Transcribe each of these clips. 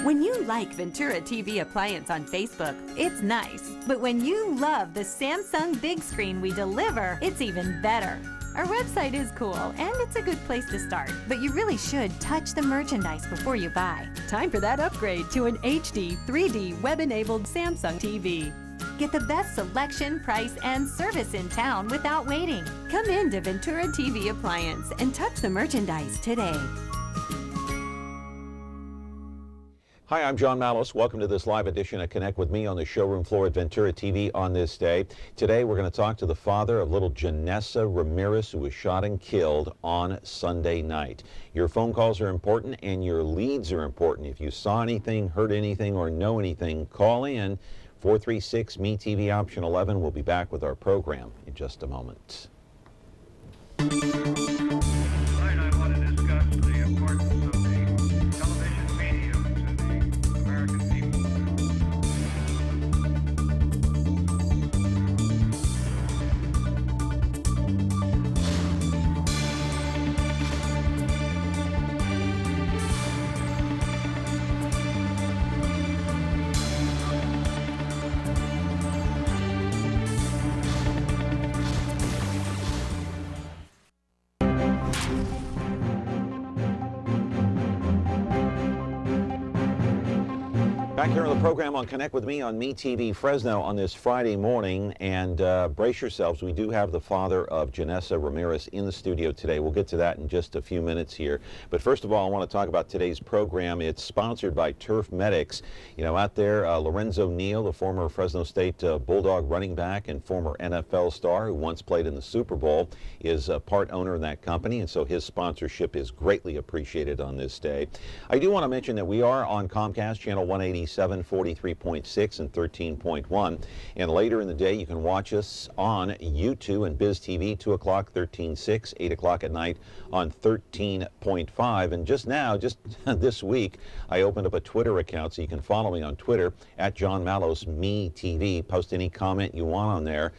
When you like Ventura TV Appliance on Facebook, it's nice. But when you love the Samsung big screen we deliver, it's even better. Our website is cool, and it's a good place to start. But you really should touch the merchandise before you buy. Time for that upgrade to an HD 3D web-enabled Samsung TV. Get the best selection, price, and service in town without waiting. Come in to Ventura TV Appliance and touch the merchandise today. Hi, I'm John Mallos. Welcome to this live edition of Connect with Me on the showroom floor at Ventura TV on this day. Today we're going to talk to the father of little Janessa Ramirez, who was shot and killed on Sunday night. Your phone calls are important and your leads are important. If you saw anything, heard anything, or know anything, call in 436-ME-TV option 11. We'll be back with our program in just a moment. Back here on the program on Connect with Me on MeTV Fresno on this Friday morning, and brace yourselves, we do have the father of Janessa Ramirez in the studio today. We'll get to that in just a few minutes here. But first of all, I want to talk about today's program. It's sponsored by Turf Medics. You know, out there, Lorenzo Neal, the former Fresno State Bulldog running back and former NFL star who once played in the Super Bowl, is a part owner in that company, and so his sponsorship is greatly appreciated on this day. I do want to mention that we are on Comcast Channel 187, 43.6 and 13.1, and later in the day you can watch us on YouTube and Biz TV, 2 o'clock, 13.6, 8 o'clock at night on 13.5. And just now, just this week, I opened up a Twitter account, so you can follow me on Twitter at John Mallos Me TV. Post any comment you want on there.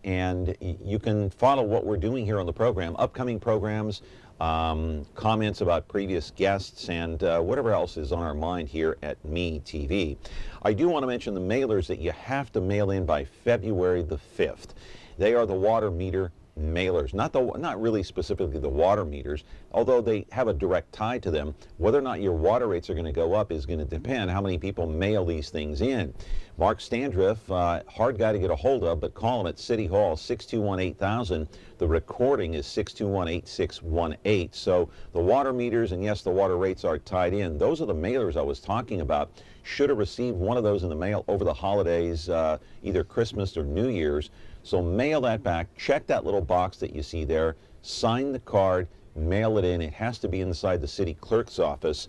And you can follow what we're doing here on the program, upcoming programs, comments about previous guests, and whatever else is on our mind here at Me TV. I do want to mention the mailers that you have to mail in by February the 5th. They are the water meter mailers, not really specifically the water meters, although they have a direct tie to them. Whether or not your water rates are going to go up is going to depend how many people mail these things in. Mark Standriff, hard guy to get a hold of, but call him at City Hall, 621-8000. The recording is 621-8618. So the water meters and, yes, the water rates are tied in. Those are the mailers I was talking about. Should have received one of those in the mail over the holidays, either Christmas or New Year's. So mail that back. Check that little box that you see there. Sign the card. Mail it in. It has to be inside the city clerk's office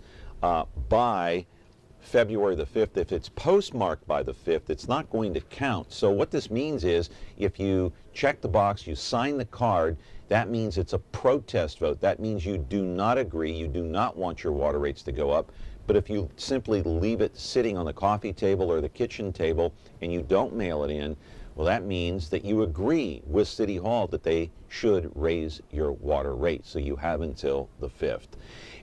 by February the 5th. If it's postmarked by the 5th, it's not going to count. So what this means is if you check the box, you sign the card, that means it's a protest vote. That means you do not agree, you do not want your water rates to go up. But if you simply leave it sitting on the coffee table or the kitchen table and you don't mail it in, well, that means that you agree with City Hall that they should raise your water rate. So you have until the 5th.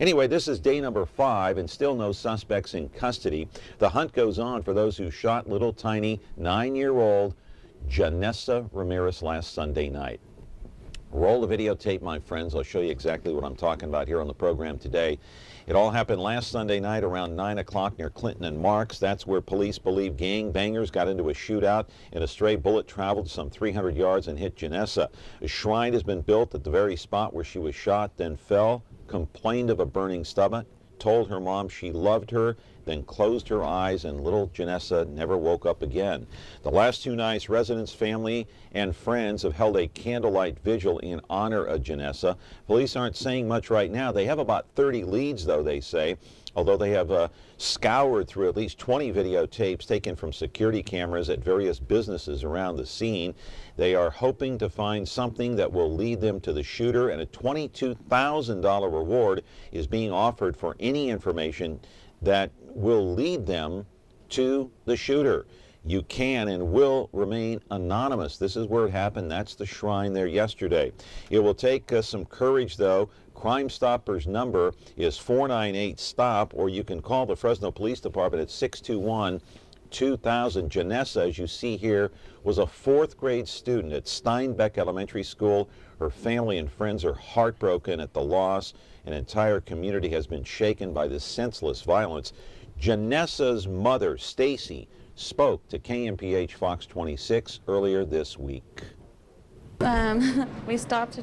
Anyway, this is day number 5 and still no suspects in custody. The hunt goes on for those who shot little tiny 9-year-old Janessa Ramirez last Sunday night. Roll the videotape, my friends. I'll show you exactly what I'm talking about here on the program today. It all happened last Sunday night around 9 o'clock near Clinton and Marks. That's where police believe gang bangers got into a shootout and a stray bullet traveled some 300 yards and hit Janessa. A shrine has been built at the very spot where she was shot, then fell, complained of a burning stomach, told her mom she loved her, then closed her eyes, and little Janessa never woke up again. The last 2 nights, residents, family, and friends have held a candlelight vigil in honor of Janessa. Police aren't saying much right now. They have about 30 leads, though, they say, although they have scoured through at least 20 videotapes taken from security cameras at various businesses around the scene. They are hoping to find something that will lead them to the shooter, and a $22,000 reward is being offered for any information that will lead them to the shooter. you can and will remain anonymous. This is where it happened. That's the shrine there yesterday. It will take some courage, though. Crime Stoppers number is 498-STOP, or you can call the Fresno Police Department at 621-2000. Janessa, as you see here, was a 4th grade student at Steinbeck Elementary School. Her family and friends are heartbroken at the loss. An entire community has been shaken by this senseless violence. Janessa's mother, Stacy, spoke to KMPH Fox 26 earlier this week. We stopped to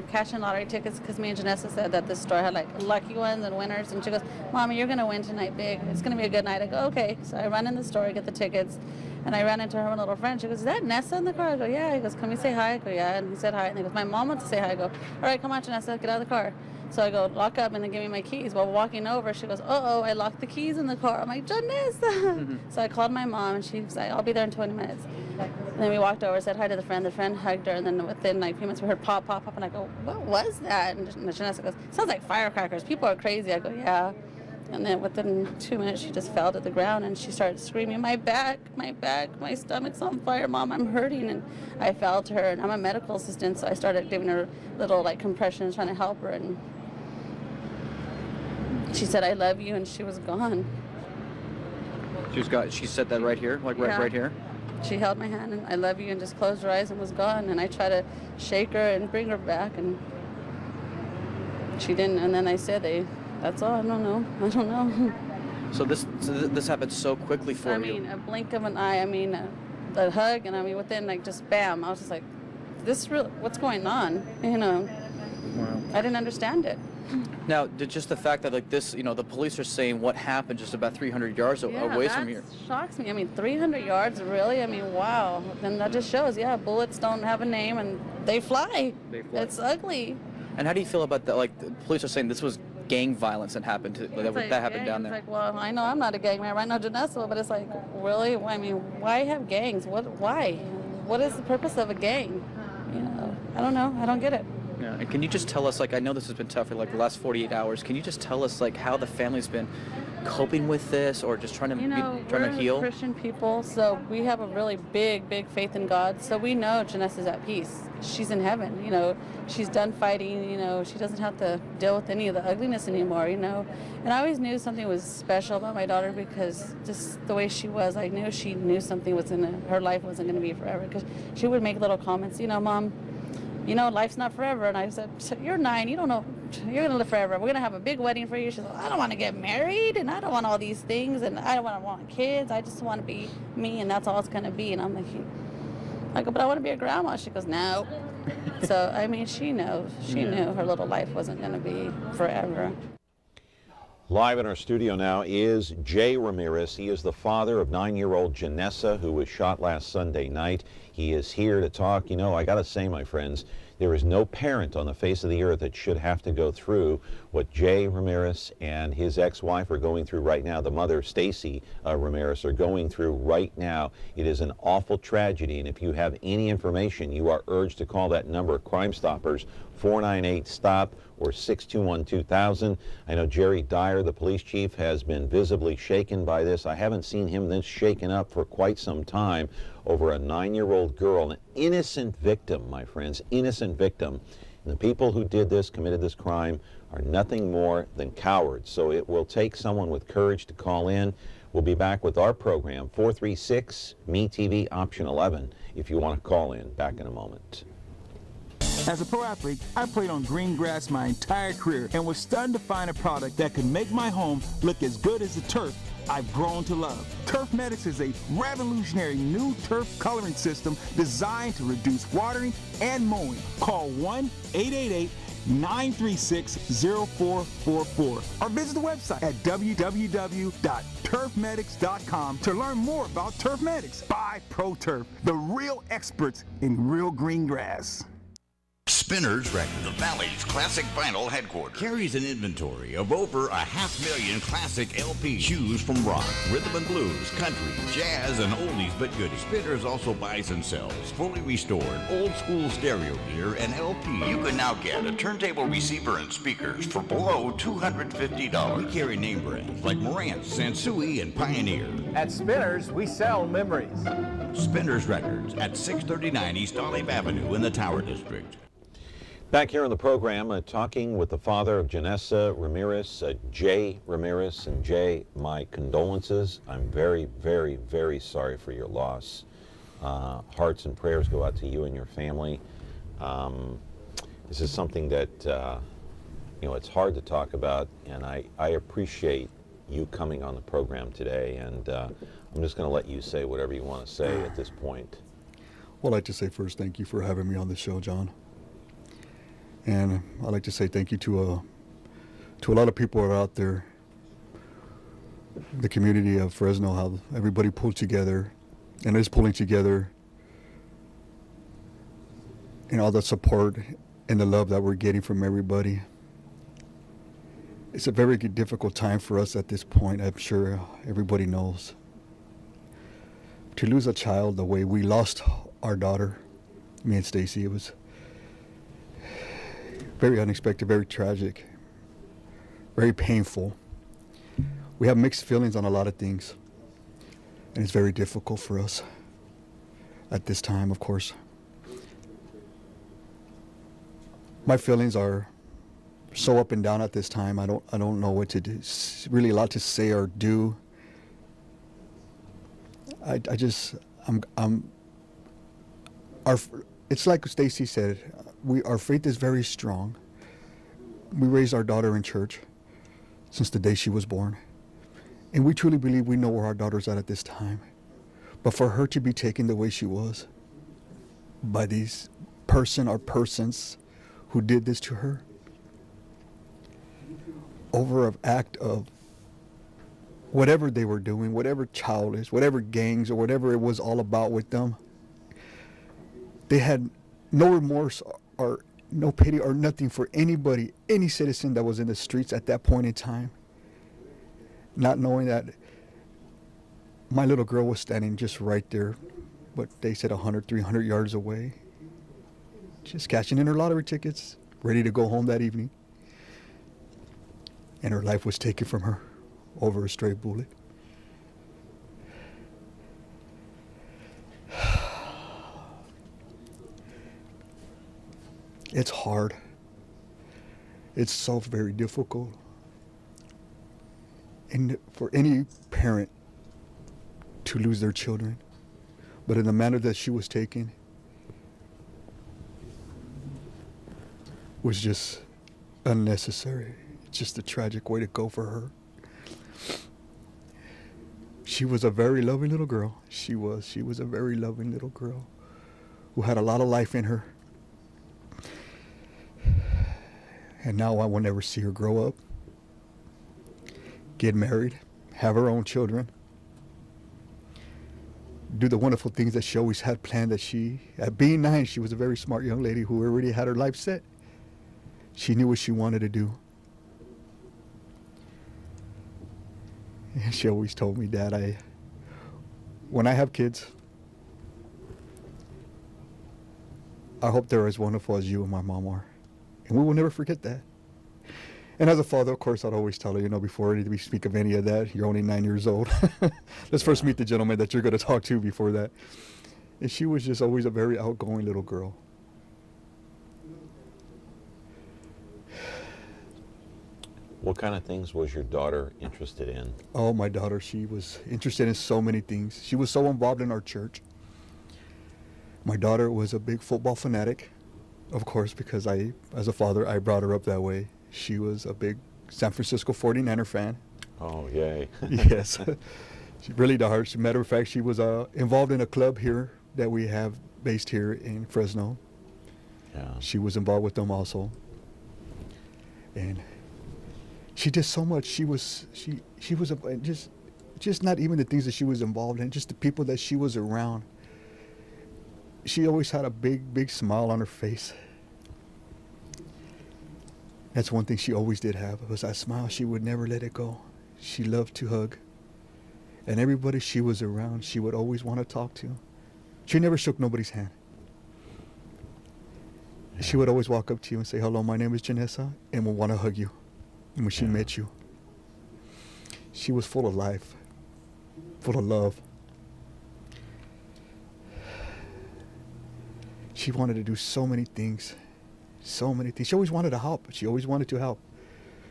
cash in lottery tickets because me and Janessa said that this store had like lucky ones and winners, and she goes, "Mommy, you're gonna win tonight big. It's gonna be a good night." I go, "Okay." So I run in the store, get the tickets, and I ran into her little friend. She goes, "Is that Nessa in the car?" I go, "Yeah." He goes, "Can we say hi?" I go, "Yeah." And he said hi, and he goes, "My mom wants to say hi." I go, "All right, come on, Janessa, get out of the car." So I go, "Lock up," and then give me my keys. While walking over, she goes, "Uh-oh, I locked the keys in the car." I'm like, "Janessa!" So I called my mom, and she was like, "I'll be there in 20 minutes. And then we walked over, said hi to the friend. The friend hugged her, and then within like a few minutes, we heard pop, pop, pop, and I go, "What was that?" And Janessa goes, "Sounds like firecrackers. People are crazy." I go, "Yeah." And then within 2 minutes, she just fell to the ground, and she started screaming, my back, my stomach's on fire, Mom, I'm hurting." And I fell to her, and I'm a medical assistant, so I started giving her little like compressions, trying to help her, and she said, "I love you," and she was gone. She said that right here, like right here? She held my hand and "I love you," and just closed her eyes and was gone. And I tried to shake her and bring her back, and she didn't. And then I said, "That's all. I don't know." So this happened so quickly for you. I mean, a blink of an eye. I mean, a hug, and I mean, within like just bam. I was just like, "This real? What's going on?" You know. Wow. I didn't understand it. Now, just the fact that like this, the police are saying what happened just about 300 yards away from here. That shocks me. I mean, 300 yards, really? I mean, wow. Then that just shows, yeah, bullets don't have a name and they fly. It's ugly. And how do you feel about that? Like, the police are saying this was gang violence that happened that happened down there. It's like, well, I know I'm not a gang man right now, Janessa, but it's like, really? I mean, why have gangs? Why? What is the purpose of a gang? I don't know. I don't get it. Yeah. And can you just tell us, like, I know this has been tough for like the last 48 hours. Can you just tell us like how the family's been coping with this, or just trying to heal? We're Christian people, so we have a really big faith in God. So we know Janessa's at peace. She's in heaven. She's done fighting. She doesn't have to deal with any of the ugliness anymore. And I always knew something was special about my daughter because just the way she was, I knew she knew something was her life wasn't going to be forever. Because she would make little comments, Mom, life's not forever. And I said, "You're 9, you don't know, you're going to live forever. We're going to have a big wedding for you." She's like, "I don't want to get married, and I don't want all these things, and I don't want kids. I just want to be me, and that's all it's going to be." And I'm like, I go, "But I want to be a grandma." She goes, "No." So, I mean, she knows. She knew her little life wasn't going to be forever. Live in our studio now is Jay Ramirez. He is the father of 9-year-old Janessa, who was shot last Sunday night. He is here to talk. I got to say, my friends, there is no parent on the face of the earth that should have to go through what Jay Ramirez and his ex-wife are going through right now. The mother, Stacy Ramirez, are going through right now. It is an awful tragedy, and if you have any information, you are urged to call that number, Crime Stoppers, 498-STOP or 621-2000. I know Jerry Dyer, the police chief, has been visibly shaken by this. I haven't seen him this shaken up for quite some time over a 9-year-old girl, an innocent victim, my friends, innocent victim. And the people who did this, committed this crime, are nothing more than cowards. So it will take someone with courage to call in. We'll be back with our program, 436-MeTV, option 11, if you want to call in. Back in a moment. As a pro athlete, I played on green grass my entire career and was stunned to find a product that could make my home look as good as the turf I've grown to love. Turfmedics is a revolutionary new turf coloring system designed to reduce watering and mowing. Call 1-888-936-0444 or visit the website at www.turfmedics.com to learn more about Turfmedics by ProTurf, the real experts in real green grass. Spinners Records, the Valley's classic vinyl headquarters, carries an inventory of over 500,000 classic LPs. Choose from rock, rhythm and blues, country, jazz, and oldies but goodies. Spinners also buys and sells fully restored old school stereo gear and LPs. You can now get a turntable receiver and speakers for below $250. We carry name brands like Marantz, Sansui, and Pioneer. At Spinners, we sell memories. Spinners Records at 639 East Olive Avenue in the Tower District. Back here on the program, talking with the father of Janessa Ramirez, Jay Ramirez. And Jay, my condolences. I'm very, very, very sorry for your loss. Hearts and prayers go out to you and your family. This is something that, you know, it's hard to talk about, and I appreciate you coming on the program today, and I'm just going to let you say whatever you want to say at this point. Well, I'd like to say first, thank you for having me on the show, John. And I'd like to say thank you to a lot of people who are out there, the community of Fresno, how everybody pulled together and is pulling together, and all the support and the love that we're getting from everybody. It's a very difficult time for us at this point. I'm sure everybody knows. To lose a child the way we lost our daughter, me and Stacy, it was very unexpected, very tragic, very painful. We have mixed feelings on a lot of things, and it's very difficult for us at this time, of course. My feelings are so up and down at this time. I don't know what to do. It's really a lot to say or do. It's like Stacy said, our faith is very strong. We raised our daughter in church since the day she was born. And we truly believe we know where our daughter's at this time. But for her to be taken the way she was by these persons who did this to her, over an act of whatever they were doing, whatever childish, whatever gangs or whatever it was all about with them, they had no remorse or no pity or nothing for anybody, any citizen that was in the streets at that point in time, not knowing that my little girl was standing just right there, what they said 100, 300 yards away, just cashing in her lottery tickets, ready to go home that evening. And her life was taken from her over a stray bullet. It's hard. It's so very difficult. And for any parent to lose their children, but in the manner that she was taken was just unnecessary. It's just a tragic way to go for her. She was a very loving little girl. She was a very loving little girl who had a lot of life in her. And now I will never see her grow up, get married, have her own children, do the wonderful things that she always had planned. That at being 9, she was a very smart young lady who already had her life set. She knew what she wanted to do. And she always told me, Dad, when I have kids, I hope they're as wonderful as you and my mom are. And we will never forget that. And as a father, of course, I'd always tell her, before we speak of any of that, you're only 9 years old. Let's first meet the gentleman that you're going to talk to before that. And she was just always a very outgoing little girl. What kind of things was your daughter interested in? Oh, my daughter, she was interested in so many things. She was so involved in our church. My daughter was a big football fanatic, of course, because as a father, I brought her up that way. She was a big San Francisco 49er fan. Oh, yay. Yes. She really died. As a matter of fact, she was involved in a club here that we have based here in Fresno. Yeah. She was involved with them also. And she did so much. She was just not even the things that she was involved in, just the people that she was around. She always had a big, big smile on her face. That's one thing she always did have, was that smile. She would never let it go. She loved to hug. And everybody she was around, she would always want to talk to. She never shook nobody's hand. She would always walk up to you and say, hello, my name is Janessa, and would want to hug you. And when she met you, she was full of life, full of love. She wanted to do so many things, so many things. She always wanted to help. She always wanted to help.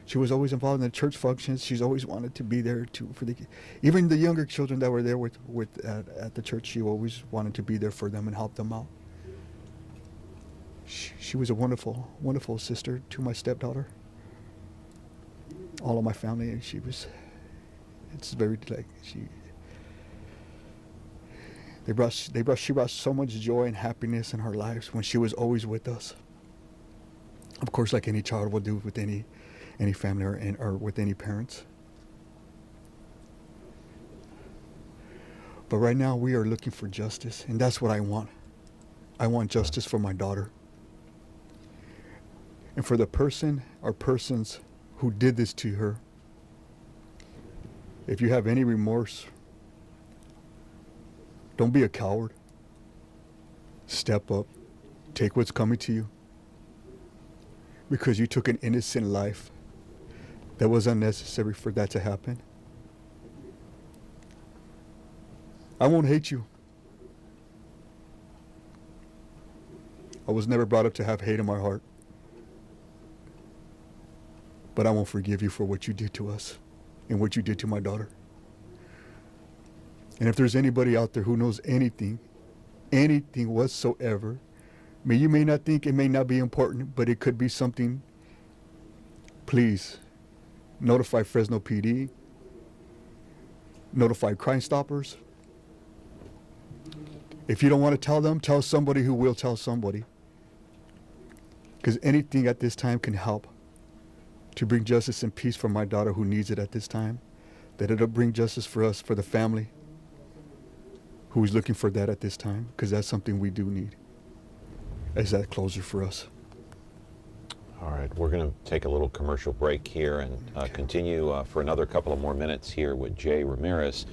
She was always involved in the church functions. She's always wanted to be there for the, even the younger children that were there at the church. She always wanted to be there for them and help them out. She was a wonderful, wonderful sister to my stepdaughter. All of my family, and she brought so much joy and happiness in her lives when she was always with us. Of course, like any child would do with any family or with any parents. But right now we are looking for justice, and that's what I want. I want justice for my daughter. And for the person or persons who did this to her, if you have any remorse, don't be a coward. Step up. Take what's coming to you. Because you took an innocent life that was unnecessary for that to happen. I won't hate you. I was never brought up to have hate in my heart. But I won't forgive you for what you did to us and what you did to my daughter. And if there's anybody out there who knows anything whatsoever, you may not think it may not be important, but it could be something, please notify Fresno PD, notify Crime Stoppers. If you don't want to tell them, tell somebody who will tell somebody. Because anything at this time can help to bring justice and peace for my daughter who needs it at this time. That it'll bring justice for us, for the family who is looking for that at this time, because that's something we do need, as that closure for us. All right, we're going to take a little commercial break here and continue for another couple of more minutes here with Jay Ramirez,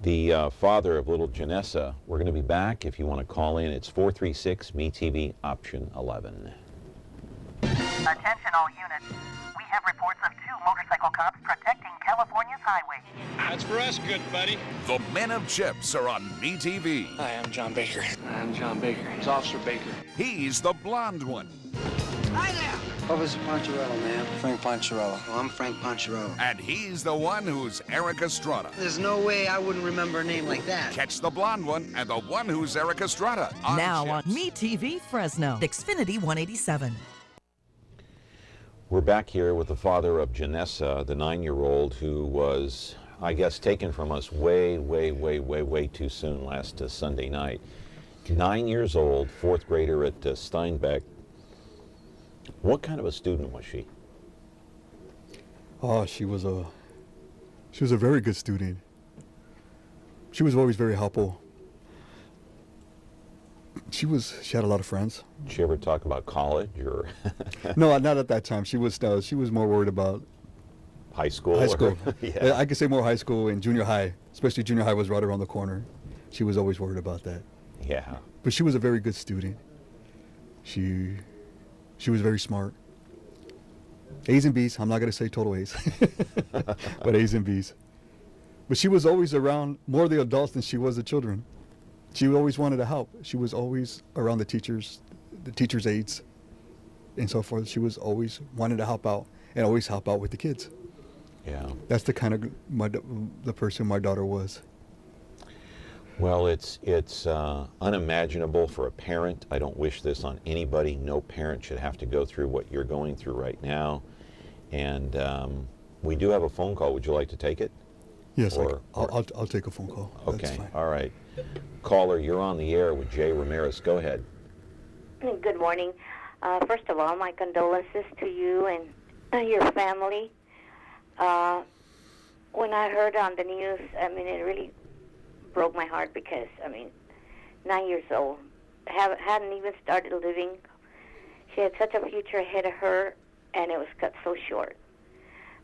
the father of little Janessa. We're going to be back. If you want to call in, it's 436-MeTV, option 11. Attention all units. We have reports of 2 motorcycle cops protecting California's highway. That's for us, good buddy. The Men of Chips are on MeTV. Hi, I'm John Baker. I'm John Baker. It's Officer Baker. He's the blonde one. Hi there! Officer Poncherello, man. Frank Poncherello. Oh, I'm Frank Poncherello. And he's the one who's Eric Estrada. There's no way I wouldn't remember a name like that. Catch the blonde one and the one who's Eric Estrada on now Chips. On MeTV Fresno, Xfinity 187. We're back here with the father of Janessa, the 9-year-old who was, I guess, taken from us way too soon last Sunday night. 9 years old, 4th grader at Steinbeck. What kind of a student was she? Oh, she was a very good student. She was always very helpful. She had a lot of friends. Did she ever talk about college or? No, not at that time. She was more worried about high school. High school. Yeah. I could say more high school and junior high. Especially junior high was right around the corner. She was always worried about that. Yeah. But she was a very good student. She was very smart. A's and B's. I'm not going to say total A's, but A's and B's. But she was always around more the adults than she was the children. She always wanted to help. She was always around the teachers' aides, and so forth. She was always wanting to help out and always help out with the kids. Yeah. That's the kind of the person my daughter was. Well, it's unimaginable for a parent. I don't wish this on anybody. No parent should have to go through what you're going through right now. And we do have a phone call. Would you like to take it? Yes, I'll take a phone call. Okay, That's fine. All right. Caller, you're on the air with Jay Ramirez. Go ahead. Good morning. First of all, my condolences to you and your family. When I heard on the news, it really broke my heart because, 9 years old, hadn't even started living. She had such a future ahead of her, and it was cut so short.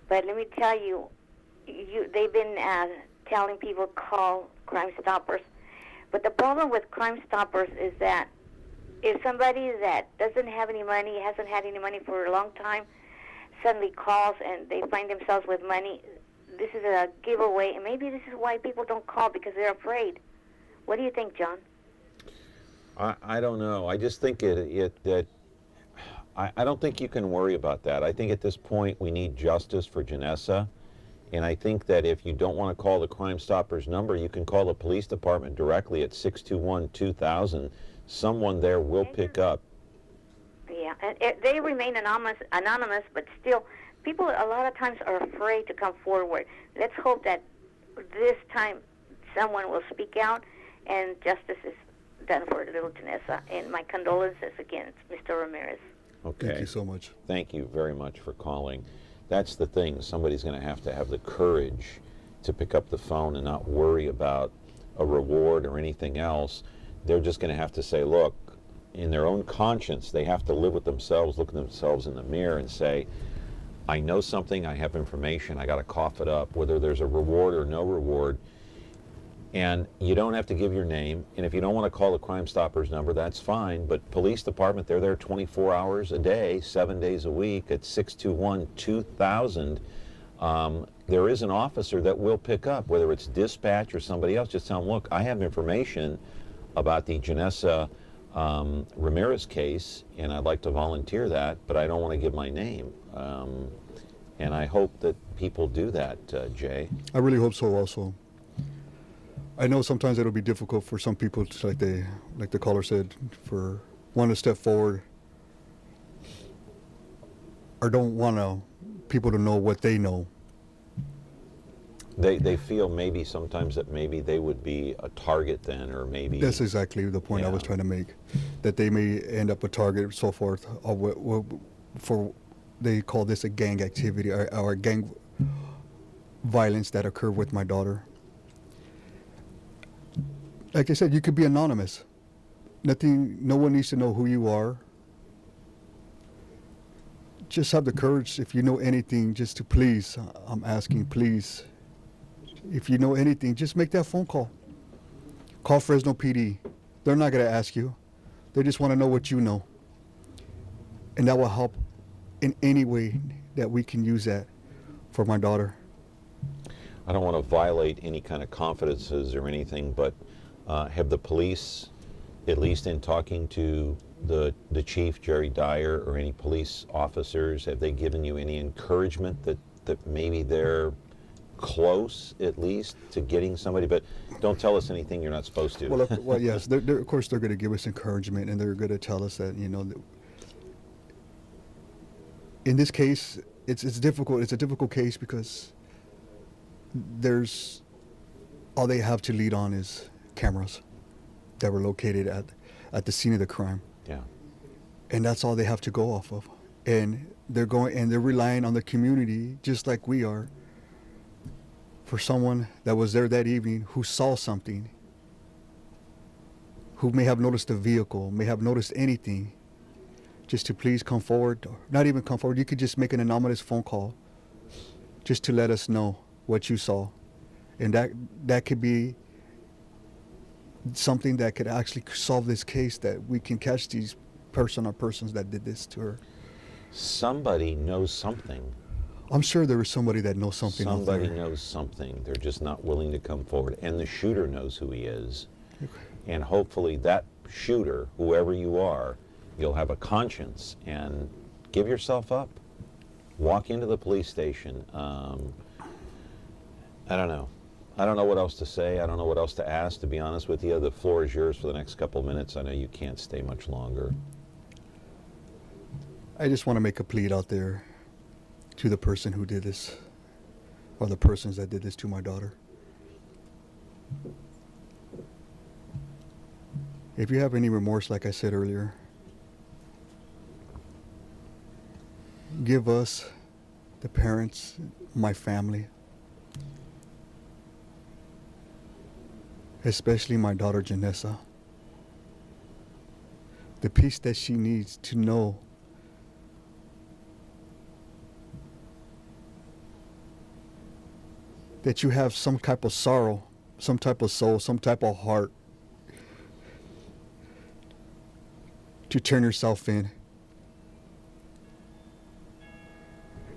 But let me tell you, they've been telling people call Crime Stoppers. But the problem with Crime Stoppers is that if somebody that doesn't have any money, hasn't had any money for a long time, suddenly calls and they find themselves with money, this is a giveaway. And maybe this is why people don't call, because they're afraid. What do you think, John? I don't know. I just think that I don't think you can worry about that. I think at this point we need justice for Janessa. And I think that if you don't want to call the Crime Stoppers number, you can call the police department directly at 621-2000. Someone there will pick up. Yeah, and they remain anonymous, but still, people a lot of times are afraid to come forward. Let's hope that this time someone will speak out and justice is done for little Janessa. And my condolences again, Mr. Ramirez. Okay. Thank you so much. Thank you very much for calling. That's the thing. Somebody's going to have the courage to pick up the phone and not worry about a reward or anything else. They're just going to have to say, look, in their own conscience, they have to live with themselves, look at themselves in the mirror and say, I know something, I have information, I got to cough it up, whether there's a reward or no reward. And you don't have to give your name. And if you don't want to call the Crime Stoppers number, that's fine. But police department, they're there 24 hours a day, 7 days a week at 621-2000. There is an officer that will pick up, whether it's dispatch or somebody else. Just tell them, look, I have information about the Janessa Ramirez case, and I'd like to volunteer that, but I don't want to give my name. And I hope that people do that, Jay. I really hope so also. I know sometimes it'll be difficult for some people, like the caller said, for one to step forward or don't want people to know what they know. They feel maybe sometimes that maybe they would be a target then, or maybe... That's exactly the point I was trying to make, that they may end up a target, so forth, for they call this a gang activity or gang violence that occurred with my daughter. Like I said, you could be anonymous. No one needs to know who you are. Just have the courage, if you know anything, just to please, I'm asking, please, if you know anything, just make that phone call. Call Fresno PD. They're not going to ask you. They just want to know what you know. And that will help in any way that we can use that for my daughter. I don't want to violate any kind of confidences or anything, but have the police, at least in talking to the chief, Jerry Dyer, or any police officers, have they given you any encouragement that maybe they're close, at least, to getting somebody? But don't tell us anything you're not supposed to. Well, yes, of course they're going to give us encouragement, and they're going to tell us that, in this case, it's difficult. It's a difficult case because all they have to lead on is cameras that were located at the scene of the crime. Yeah. And that's all they have to go off of. And they're relying on the community, just like we are, for someone that was there that evening who saw something, who may have noticed a vehicle, may have noticed anything, just to please come forward. Or not even come forward. You could just make an anonymous phone call just to let us know what you saw. And that could be something that could actually solve this case, that we can catch these persons that did this to her. Somebody knows something. I'm sure there is somebody that knows something. Somebody knows something. They're just not willing to come forward. And the shooter knows who he is. Okay. And hopefully that shooter, whoever you are, you'll have a conscience and give yourself up. Walk into the police station. I don't know. I don't know what else to say. I don't know what else to ask, to be honest with you. The floor is yours for the next couple of minutes. I know you can't stay much longer. I just want to make a plea out there to the person who did this, or the persons that did this to my daughter. If you have any remorse, like I said earlier, give us, the parents, my family, especially my daughter Janessa, the peace that she needs to know that you have some type of sorrow, some type of soul, some type of heart to turn yourself in.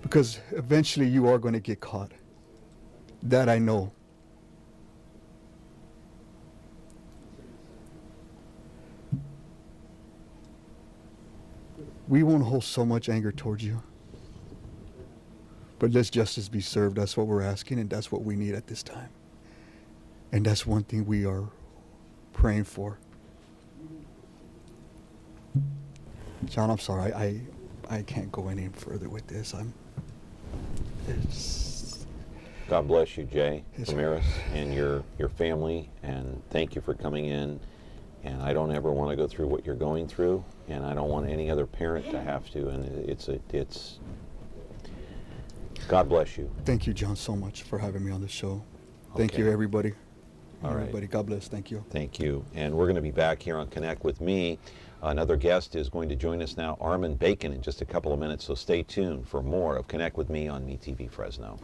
Because eventually you are going to get caught. That I know. We won't hold so much anger towards you. But let justice be served. That's what we're asking, and that's what we need at this time. And that's one thing we are praying for. John, I'm sorry. I can't go any further with this. God bless you, Jay Ramirez, and your family, and thank you for coming in. And I don't ever want to go through what you're going through, and I don't want any other parent to have to. And it's God bless you. Thank you, John, so much for having me on the show. Thank you, everybody. All right. Everybody, God bless. Thank you. Thank you. And we're going to be back here on Connect with Me. Another guest is going to join us now, Armen Bacon, in just a couple of minutes. So stay tuned for more of Connect with Me on MeTV Fresno.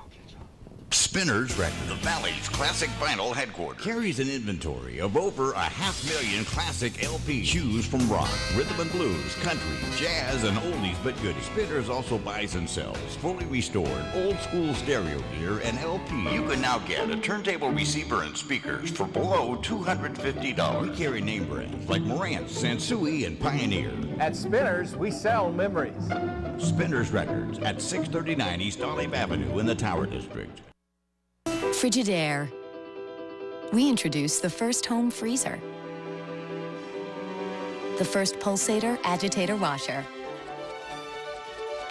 Spinners Records, the Valley's classic vinyl headquarters, carries an inventory of over 500,000 classic LPs. Choose from rock, rhythm and blues, country, jazz, and oldies but goodies. Spinners also buys and sells fully restored old school stereo gear and LPs. You can now get a turntable receiver and speakers for below $250. We carry name brands like Marantz, Sansui, and Pioneer. At Spinners, we sell memories. Spinners Records at 639 East Olive Avenue in the Tower District. Frigidaire. We introduced the first home freezer, the first pulsator agitator washer,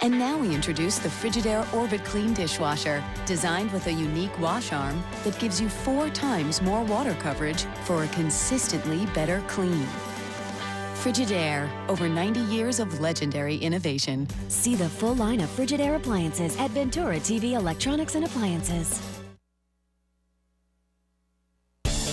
and now we introduce the Frigidaire Orbit Clean dishwasher, designed with a unique wash arm that gives you 4 times more water coverage for a consistently better clean. Frigidaire, over 90 years of legendary innovation. See the full line of Frigidaire appliances at Ventura TV Electronics and Appliances.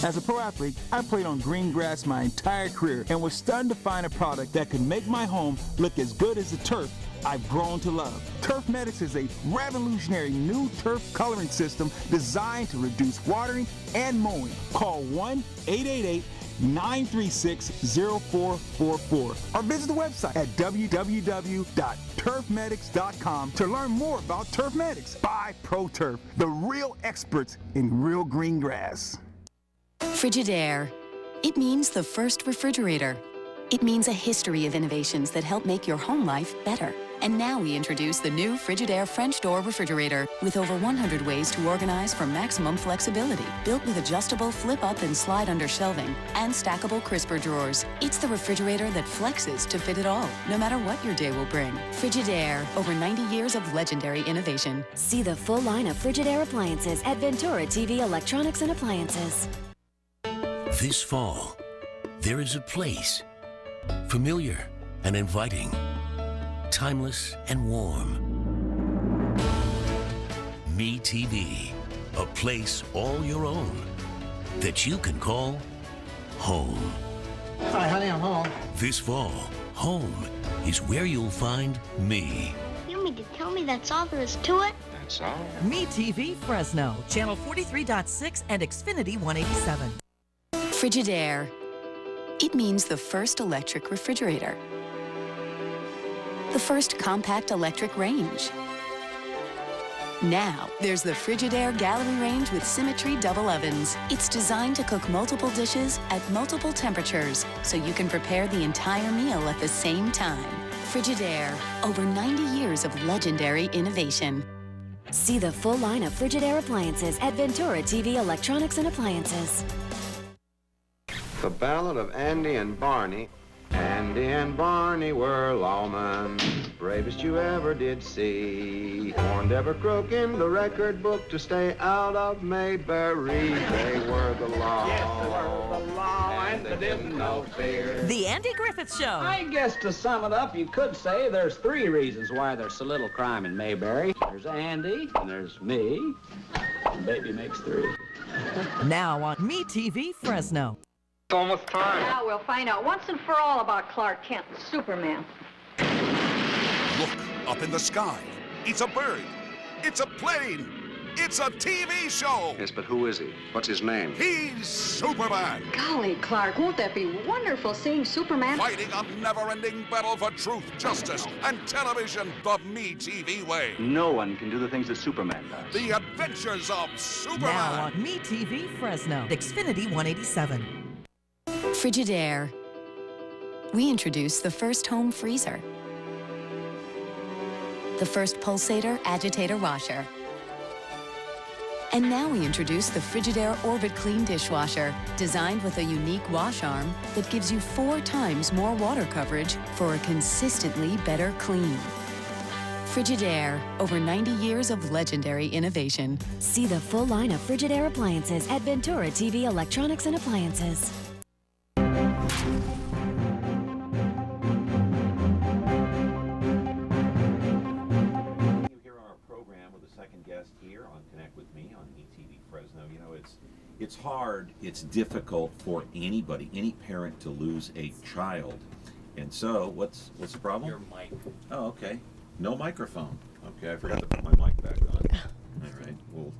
As a pro athlete, I played on green grass my entire career and was stunned to find a product that could make my home look as good as the turf I've grown to love. Turf Medics is a revolutionary new turf coloring system designed to reduce watering and mowing. Call 1-888-936-0444 or visit the website at www.turfmedics.com to learn more about Turf Medics by Pro Turf, the real experts in real green grass. Frigidaire. It means the first refrigerator. It means a history of innovations that help make your home life better. And now we introduce the new Frigidaire French door refrigerator with over 100 ways to organize for maximum flexibility. Built with adjustable flip-up and slide-under shelving and stackable crisper drawers. It's the refrigerator that flexes to fit it all, no matter what your day will bring. Frigidaire, over 90 years of legendary innovation. See the full line of Frigidaire appliances at Ventura TV Electronics and Appliances. This fall, there is a place, familiar and inviting, timeless and warm. MeTV, a place all your own that you can call home. Hi, honey, I'm home. This fall, home is where you'll find me. You mean to tell me that's all there is to it? That's all. MeTV Fresno, channel 43.6 and Xfinity 187. Frigidaire. It means the first electric refrigerator, the first compact electric range. Now, there's the Frigidaire Gallery Range with Symmetry double ovens. It's designed to cook multiple dishes at multiple temperatures, so you can prepare the entire meal at the same time. Frigidaire, over 90 years of legendary innovation. See the full line of Frigidaire appliances at Ventura TV Electronics and Appliances. The Ballad of Andy and Barney. Andy and Barney were lawmen, bravest you ever did see. Warned every crook in the record book to stay out of Mayberry. They were the law. Yes, they were the law, and they didn't know fear. The Andy Griffith Show. I guess to sum it up, you could say there's 3 reasons why there's so little crime in Mayberry. There's Andy, and there's me, and baby makes 3. Now on MeTV Fresno. It's almost time. Now we'll find out once and for all about Clark Kent and Superman. Look up in the sky. It's a bird. It's a plane. It's a TV show. Yes, but who is he? What's his name? He's Superman. Golly, Clark, won't that be wonderful seeing Superman Fighting a never-ending battle for truth, justice, and television the MeTV way. No one can do the things that Superman does. The adventures of Superman. Now on MeTV Fresno, Xfinity 187. Frigidaire. We introduced the first home freezer, the first pulsator agitator washer, and now we introduce the Frigidaire Orbit Clean dishwasher, designed with a unique wash arm that gives you 4 times more water coverage for a consistently better clean. Frigidaire, over 90 years of legendary innovation. See the full line of Frigidaire appliances at Ventura TV Electronics and Appliances. Here on Connect with Me on MeTV Fresno. You know, it's hard, it's difficult for anybody, any parent, to lose a child. And so, what's the problem? Your mic. Oh, okay. No microphone. Okay, I forgot to put my mic back on. All right, we'll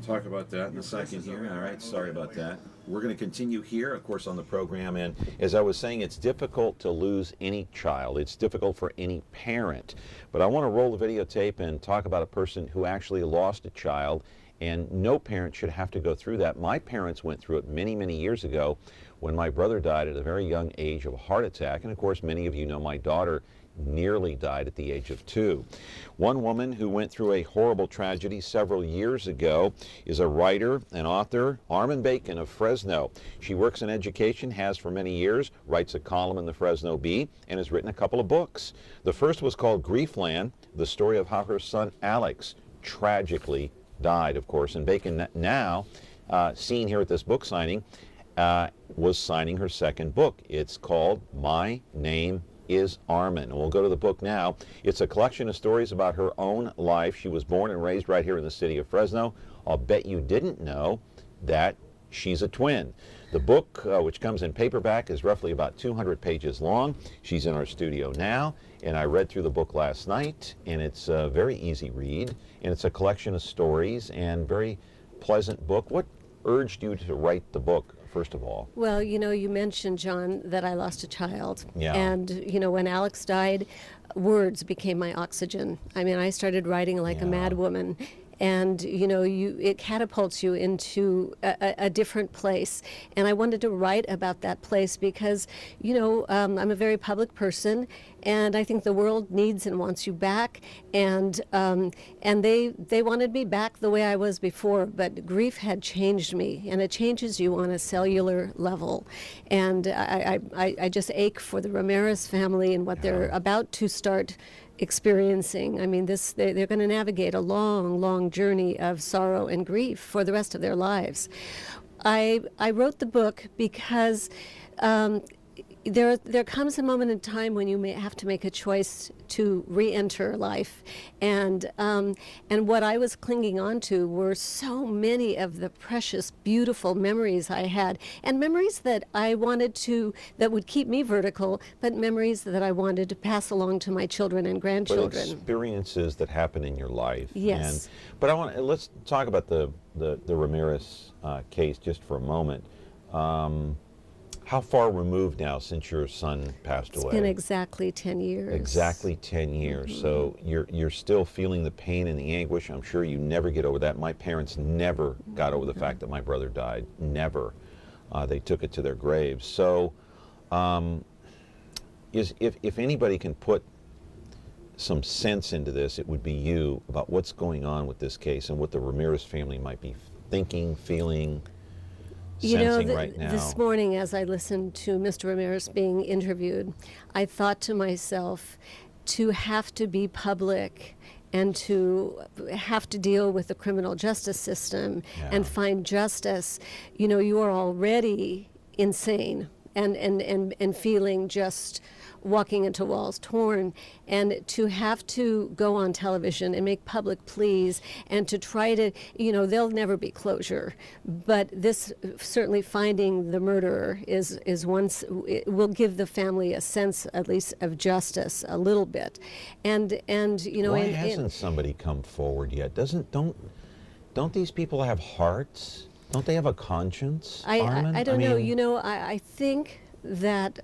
talk about that in a second here. All right, sorry about that. We're going to continue here, of course, on the program. And as I was saying, it's difficult to lose any child. It's difficult for any parent. But I want to roll the videotape and talk about a person who actually lost a child. And no parent should have to go through that. My parents went through it many, many years ago when my brother died at a very young age of a heart attack. And of course, many of you know my daughter nearly died at the age of 2. One woman who went through a horrible tragedy several years ago is a writer and author, Armen of Fresno. She works in education, has for many years, writes a column in the Fresno Bee, and has written a couple of books. The first was called Griefland, the story of how her son Alex tragically died, of course. And Bacon now, seen here at this book signing, was signing her second book. It's called My Name is Armen. And we'll go to the book now. It's a collection of stories about her own life. She was born and raised right here in the city of Fresno. I'll bet you didn't know that she's a twin. The book, which comes in paperback, is roughly about 200 pages long. She's in our studio now, and I read through the book last night, and it's a very easy read, and it's a collection of stories and very pleasant book. What urged you to write the book, first of all? Well, you know, you mentioned, John, that I lost a child. Yeah. And, you know, when Alex died, words became my oxygen. I mean, I started writing like a mad woman. And, you know, it catapults you into a different place. And I wanted to write about that place because, you know, I'm a very public person, and I think the world needs and wants you back. And they wanted me back the way I was before, but grief had changed me, and it changes you on a cellular level. And I just ache for the Ramirez family and what they're about to start experiencing. I mean, they're going to navigate a long, long journey of sorrow and grief for the rest of their lives. I wrote the book because there comes a moment in time when you may have to make a choice to re-enter life, and what I was clinging on to were so many of the precious, beautiful memories I had, and memories that I wanted that would keep me vertical, but memories that I wanted to pass along to my children and grandchildren. But experiences that happen in your life. Yes. But let's talk about the Ramirez case just for a moment. How far removed now since your son passed away? It's been exactly 10 years. Exactly 10 years. Mm-hmm. So you're still feeling the pain and the anguish. I'm sure you never get over that. My parents never got over the fact that my brother died. Never. They took it to their graves. So if anybody can put some sense into this, it would be you, about what's going on with this case and what the Ramirez family might be thinking, feeling, sensing right now. This morning, as I listened to Mr. Ramirez being interviewed, I thought to myself, to have to be public and to have to deal with the criminal justice system and find justice, you know, you are already insane. and feeling just walking into walls torn, and to have to go on television and make public pleas and to try to, there'll never be closure, but this certainly finding the murderer is once it will give the family a sense at least of justice a little bit, and why hasn't somebody come forward yet? Don't these people have hearts? Don't they have a conscience? Armen? I don't know. I think that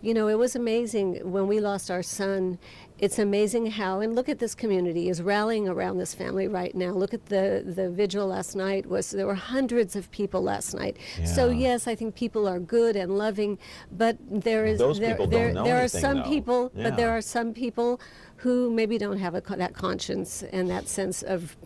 it was amazing when we lost our son. It's amazing how, and look at this community is rallying around this family right now. Look at the vigil last night. There were hundreds of people last night. Yeah. So yes, I think people are good and loving, but there are some people, Yeah. but there are some people who maybe don't have that conscience and that sense of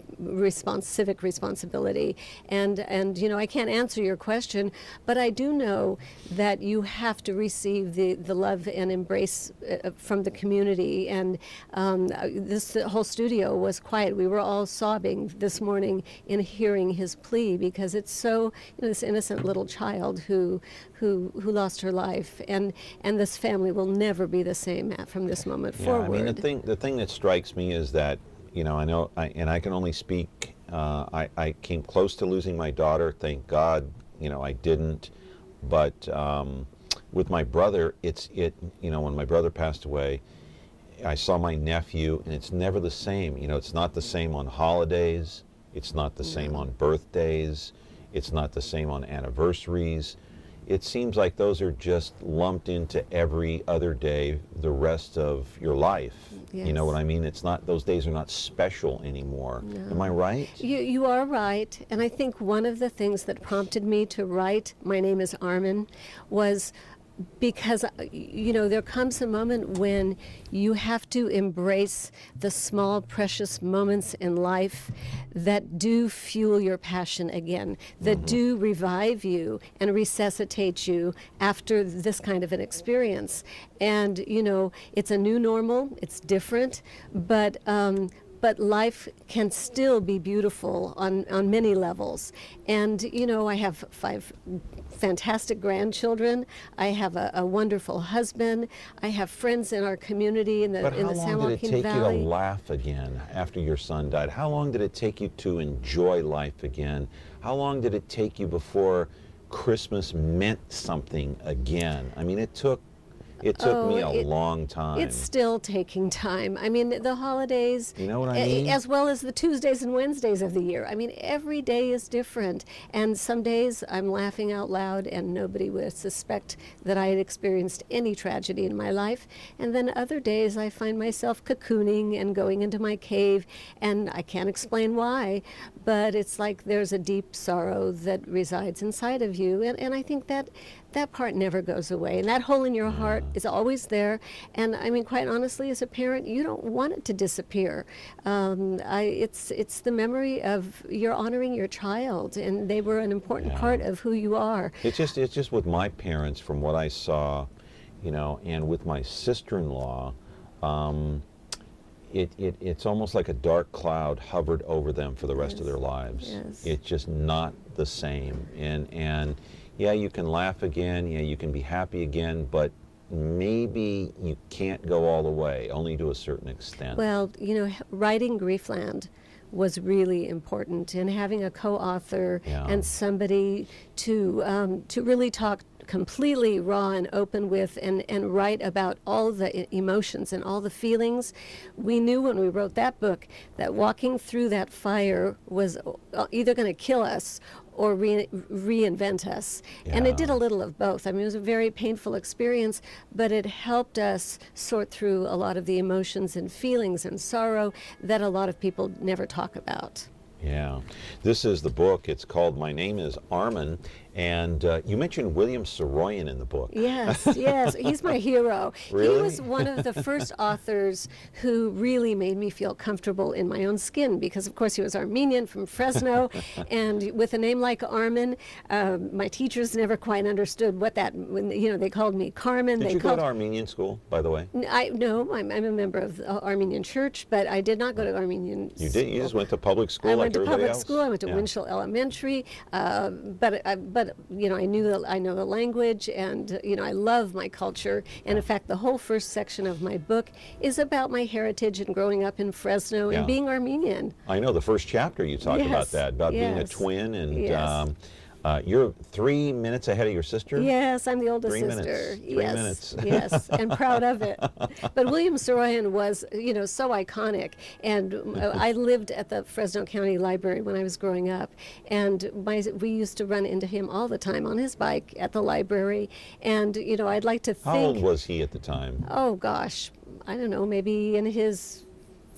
civic responsibility. And I can't answer your question, but I do know that you have to receive the love and embrace from the community. And the whole studio was quiet. We were all sobbing this morning in hearing his plea, because it's so, this innocent little child who lost her life, and this family will never be the same from this moment forward. I mean, the thing that strikes me is that, I know, and I can only speak, I came close to losing my daughter, thank God, I didn't, but with my brother, when my brother passed away, I saw my nephew, and it's never the same. It's not the same on holidays, it's not the same on birthdays, it's not the same on anniversaries. It seems like those are just lumped into every other day the rest of your life. Yes. You know what I mean? It's not, those days are not special anymore. No. Am I right? You are right. And I think one of the things that prompted me to write My Name is Armen was because, there comes a moment when you have to embrace the small, precious moments in life that do fuel your passion again, that do revive you and resuscitate you after this kind of an experience. And, it's a new normal, it's different, but life can still be beautiful on many levels. And, I have 5 fantastic grandchildren. I have a wonderful husband. I have friends in our community in the San Joaquin Valley. But how long did it take you to laugh again after your son died? How long did it take you to enjoy life again? How long did it take you before Christmas meant something again? I mean, it took me a long time. It's still taking time. I mean, the holidays, you know what I mean? As well as the Tuesdays and Wednesdays of the year. I mean, every day is different. And some days I'm laughing out loud and nobody would suspect that I had experienced any tragedy in my life. And then other days I find myself cocooning and going into my cave, and I can't explain why, but it's like there's a deep sorrow that resides inside of you. And I think that part never goes away. And that hole in your heart is always there. And I mean, quite honestly, as a parent, you don't want it to disappear. It's the memory of you're honoring your child, and they were an important part of who you are. It's just with my parents, from what I saw, and with my sister-in-law, it's almost like a dark cloud hovered over them for the rest of their lives. Yes. It's just not the same. And yeah, you can laugh again, yeah, you can be happy again, but maybe you can't go all the way, only to a certain extent. Well, writing Griefland was really important, and having a co-author and somebody to really talk completely raw and open with and write about all the emotions and all the feelings. We knew when we wrote that book that walking through that fire was either going to kill us or reinvent us. And it did a little of both. I mean, it was a very painful experience, but it helped us sort through a lot of the emotions and feelings and sorrow that a lot of people never talk about. Yeah. This is the book. It's called My Name is Armen. And you mentioned William Saroyan in the book. Yes, yes. He's my hero. Really? He was one of the first authors who really made me feel comfortable in my own skin, because, of course, he was Armenian from Fresno. And with a name like Armen, my teachers never quite understood what that, they called me Carmen. Did you go to Armenian school, by the way? No, I'm a member of the Armenian church, but I did not go to Armenian school. You did? You just went to public school like everybody else? I went to public school. I went to Winchell Elementary, but but you know, I know the language, and you know, I love my culture. And in fact, the whole first section of my book is about my heritage and growing up in Fresno and being Armenian. I know the first chapter you talk about that, about being a twin, and you're 3 minutes ahead of your sister? Yes, I'm the oldest 3 sister. minutes. 3 minutes. Yes, and proud of it. But William Saroyan was, you know, so iconic. And I lived at the Fresno County Library when I was growing up. And we used to run into him all the time on his bike at the library. And, you know, I'd like to think... How old was he at the time? Oh, gosh, I don't know, maybe in his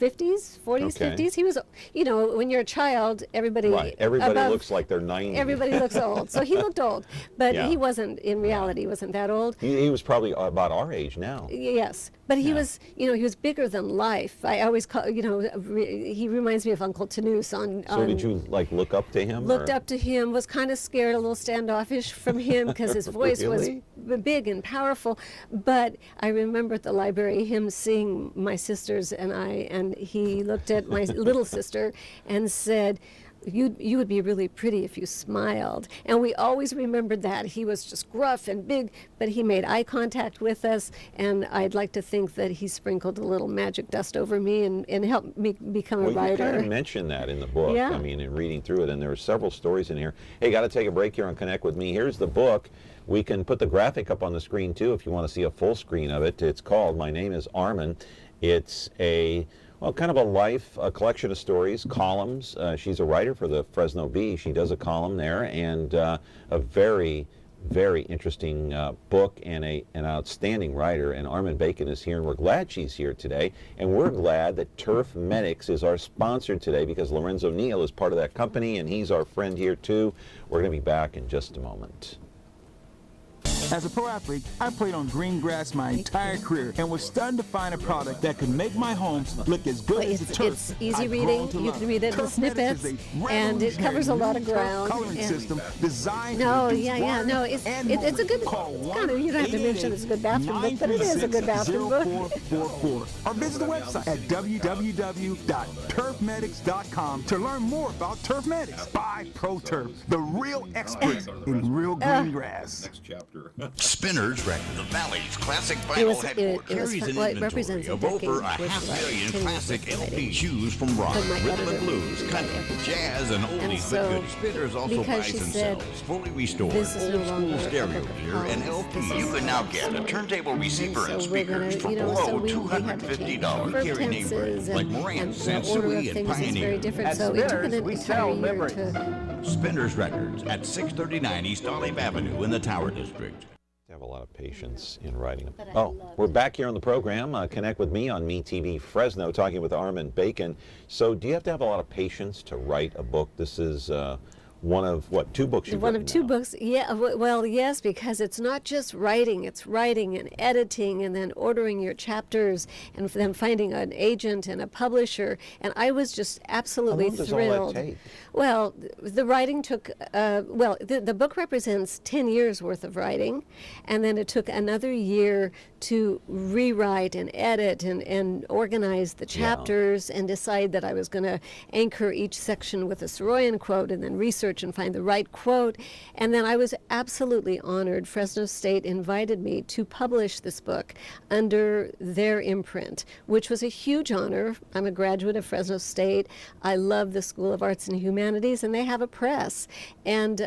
50s, 40s, 50s. He was, you know, when you're a child, everybody... Right, everybody looks like they're 90. Everybody looks old. So he looked old, but he wasn't, in reality, he wasn't that old. He was probably about our age now. Yes, but he was, you know, he was bigger than life. I always call, you know, he reminds me of Uncle Tanous on... So did you, like, look up to him? Looked up to him, was kind of scared, a little standoffish from him because his voice was big and powerful. But I remember at the library him seeing my sisters and I, and he looked at my little sister and said, you would be really pretty if you smiled. And we always remembered that. He was just gruff and big, but he made eye contact with us, and I'd like to think that he sprinkled a little magic dust over me and helped me become a writer. You kind of mentioned that in the book, I mean, in reading through it, and there are several stories in here. Hey, got to take a break here on Connect with Me. Here's the book. We can put the graphic up on the screen, too, if you want to see a full screen of it. It's called My Name is Armen. It's a... well, kind of a collection of stories, columns. She's a writer for the Fresno Bee. She does a column there, and a very, very interesting book, and an outstanding writer. And Armen Bacon is here, and we're glad she's here today. And we're glad that Turf Medics is our sponsor today, because Lorenzo Neal is part of that company, and he's our friend here too. We're going to be back in just a moment. As a pro athlete, I played on green grass my entire career and was stunned to find a product that could make my home look as good as the turf. It's easy reading. You can read it in snippets, and it covers a lot of ground. Coloring system designed no, it's a good. It's kind of, you don't have to mention it's a good bathroom book, but it is a good bathroom book. Or visit the website at www.turfmedics.com to learn more about Turf Medics by Pro Turf, the real experts in real green grass. Next chapter. Spinners Record, the Valley's classic vinyl headquarters, carries an inventory of over 500,000 classic LPs. Choose from rock, rhythm and blues, country, jazz, and oldies but goodies. Spinners also buys and sells fully restored old school stereo gear and LPs. You can now get a turntable receiver and speakers for below $250. Carry name brands like Marantz, Sansui, and Pioneer. At Spinners, we sell memories. Spinners Records at 639 East Olive Avenue in the Tower District. Have a lot of patience in writing them. Oh, we're back here on the program. Connect with me on MeTV Fresno, talking with Armen Bacon. So, do you have to have a lot of patience to write a book? This is one of, what, 2 books you've written One of 2 books, yeah. Well, yes, because it's not just writing. It's writing and editing and then ordering your chapters and then finding an agent and a publisher. And I was just absolutely thrilled. How long does all that take? Well, the writing took, the book represents 10 years worth of writing. And then it took another year to rewrite and edit and organize the chapters and decide that I was going to anchor each section with a Saroyan quote and then research and find the right quote. And then I was absolutely honored. Fresno State invited me to publish this book under their imprint, which was a huge honor. I'm a graduate of Fresno State. I love the School of Arts and Humanities, and they have a press. And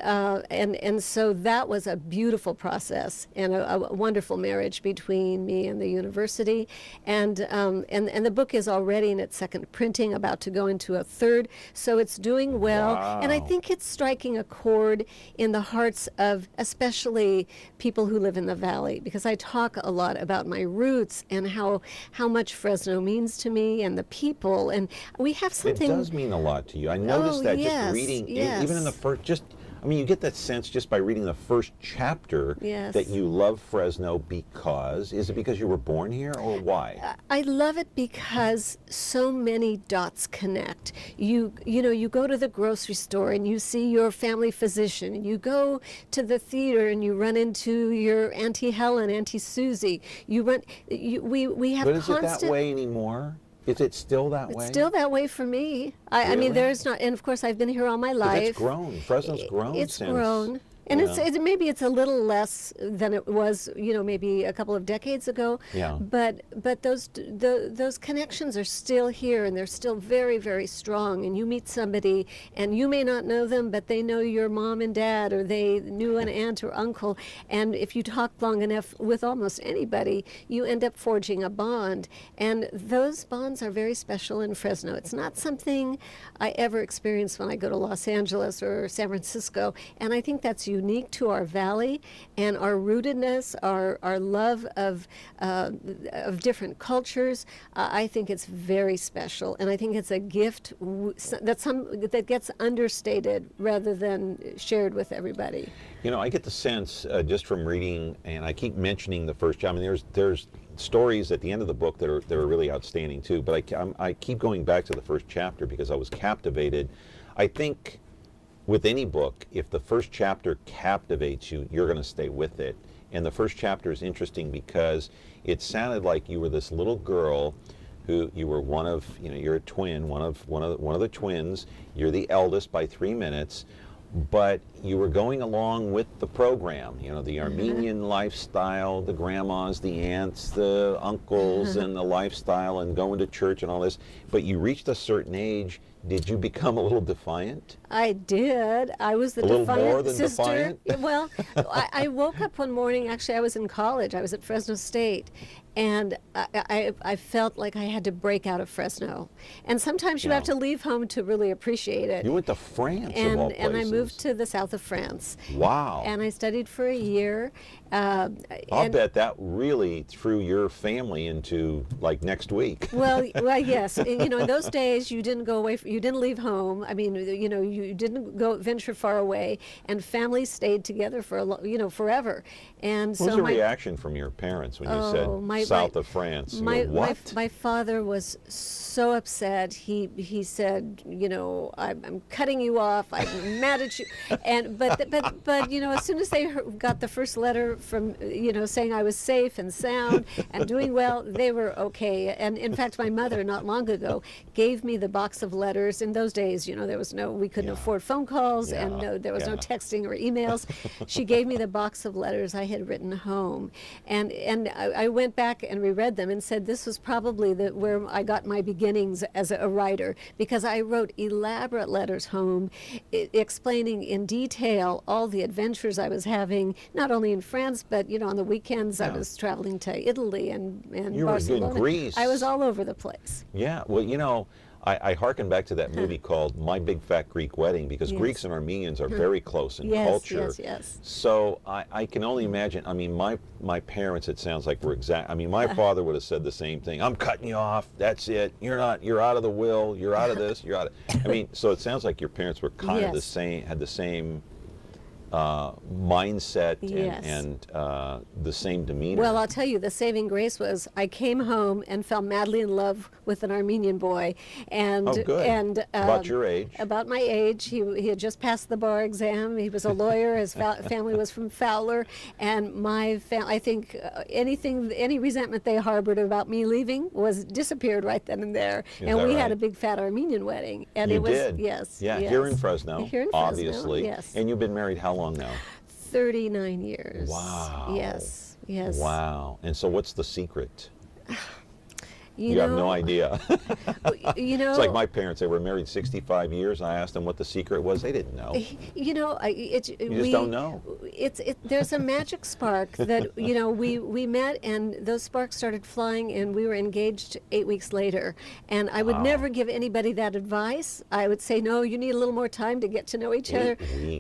so that was a beautiful process and a wonderful marriage between me and the university. And the book is already in its 2nd printing, about to go into a 3rd. So it's doing well. Wow. And I think it's striking a chord in the hearts of especially people who live in the Valley, because I talk a lot about my roots and how much Fresno means to me and the people. And we have something... It does mean a lot to you. I noticed that just reading, even in the first, I mean, you get that sense just by reading the first chapter that you love Fresno because, is it because you were born here or why? I love it because so many dots connect. You know, you go to the grocery store and you see your family physician, and you go to the theater and you run into your Auntie Helen, Auntie Susie. We have But is constant... it that way anymore? Is it still that way? It's still that way for me. I mean, there's not, and of course I've been here all my life. It's grown. Fresno's grown It's since... grown. And maybe it's a little less than it was, maybe a couple of decades ago. Yeah. But those connections are still here, and they're still very, very strong. And you meet somebody, and you may not know them, but they know your mom and dad, or they knew an aunt or uncle. And if you talk long enough with almost anybody, you end up forging a bond. And those bonds are very special in Fresno. It's not something I ever experience when I go to Los Angeles or San Francisco. And I think that's unique to our valley, and our rootedness, our love of different cultures. I think it's very special, and I think it's a gift that gets understated rather than shared with everybody. I get the sense just from reading, and I keep mentioning the first chapter. I mean, there's stories at the end of the book that are really outstanding too. But I keep going back to the first chapter because I was captivated. I think with any book, if the first chapter captivates you, you're going to stay with it. And the first chapter is interesting because it sounded like you were this little girl who you were one of, you're a twin, one of the twins. You're the eldest by 3 minutes, but you were going along with the program. The Armenian lifestyle, the grandmas, the aunts, the uncles, and the lifestyle, and going to church and all this. But you reached a certain age. Did you become a little defiant? I did. I was the defiant defiant more than sister. Defiant? Well, I woke up one morning, actually I was in college, I was at Fresno State, and I felt like I had to break out of Fresno. And sometimes you have to leave home to really appreciate it. You went to France, of all places. And I moved to the south of France. Wow. And I studied for a year. I'll bet that really threw your family into like next week. Well, yes. In those days, you didn't go away. You didn't leave home. I mean, you didn't go venture far away, and families stayed together for forever. And what so was the reaction from your parents when you said south of France? What? My father was so upset. He said, I'm cutting you off. I'm mad at you. And but as soon as they got the first letter from saying I was safe and sound and doing well, they were okay. And in fact, my mother not long ago gave me the box of letters. In those days, there was we couldn't afford phone calls, and there was no texting or emails. She gave me the box of letters I had written home, and I went back and reread them and said this was probably where I got my beginnings as a writer, because I wrote elaborate letters home explaining in detail all the adventures I was having, not only in France, but on the weekends I was traveling to Italy and you Barcelona. were in Greece. I was all over the place. Yeah, well, I hearken back to that movie called My Big Fat Greek Wedding, because Greeks and Armenians are very close in culture. Yes. So I can only imagine. I mean, my parents, it sounds like, were exact. I mean, my father would have said the same thing. I'm cutting you off. That's it. You're out of the will. You're out of this. You're out of. I mean, so it sounds like your parents were kind of the same, had the same mindset and the same demeanor. Well, I'll tell you, the saving grace was I came home and fell madly in love with an Armenian boy. And, and about your age? About my age. He had just passed the bar exam. He was a lawyer. His family was from Fowler. And my I think any resentment they harbored about me leaving disappeared right then and there. And we had a big fat Armenian wedding. And you it was, did? Yes. Yeah, yes. here in Fresno. Here in Fresno, obviously. yes. And you've been married how long now? 39 years. Wow. Yes. Yes. Wow. And so what's the secret? You have no idea. It's like my parents. They were married 65 years. I asked them what the secret was. They didn't know. You just don't know. There's a magic spark that, we met, and those sparks started flying, and we were engaged 8 weeks later. And I would never give anybody that advice. I would say, no, you need a little more time to get to know each other.